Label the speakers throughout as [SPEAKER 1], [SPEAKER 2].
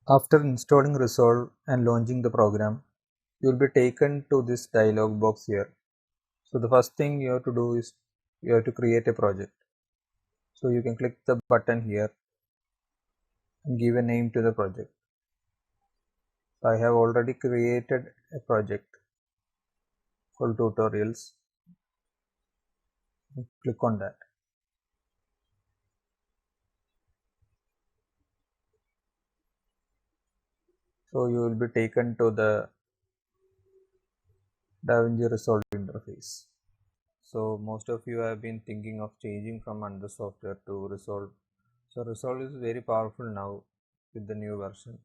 [SPEAKER 1] After installing Resolve and launching the program, you will be taken to this dialog box here. So the first thing you have to do is you have to create a project. So you can click the button here and give a name to the project. So I have already created a project called tutorials. Click on that. So you will be taken to the DaVinci Resolve interface. So most of you have been thinking of changing from another software to Resolve. So Resolve is very powerful now with the new version.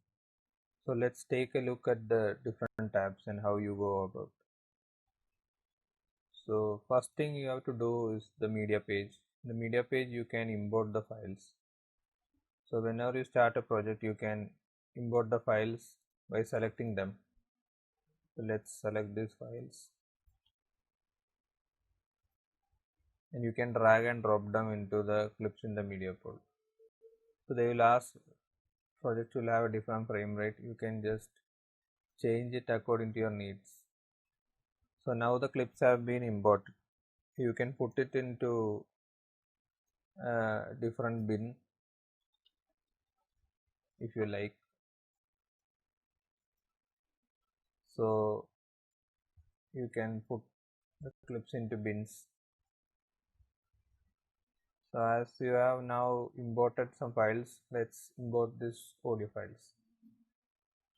[SPEAKER 1] So let's take a look at the different tabs and how you go about. So first thing you have to do is the media page. The media page you can import the files. So whenever you start a project you can import the files by selecting them. So let's select these files and you can drag and drop them into the clips in the media pool. So they will ask project will have a different frame rate. You can just change it according to your needs. So now the clips have been imported. You can put it into a different bin if you like. So you can put the clips into bins. So as you have now imported some files, let's import this audio files.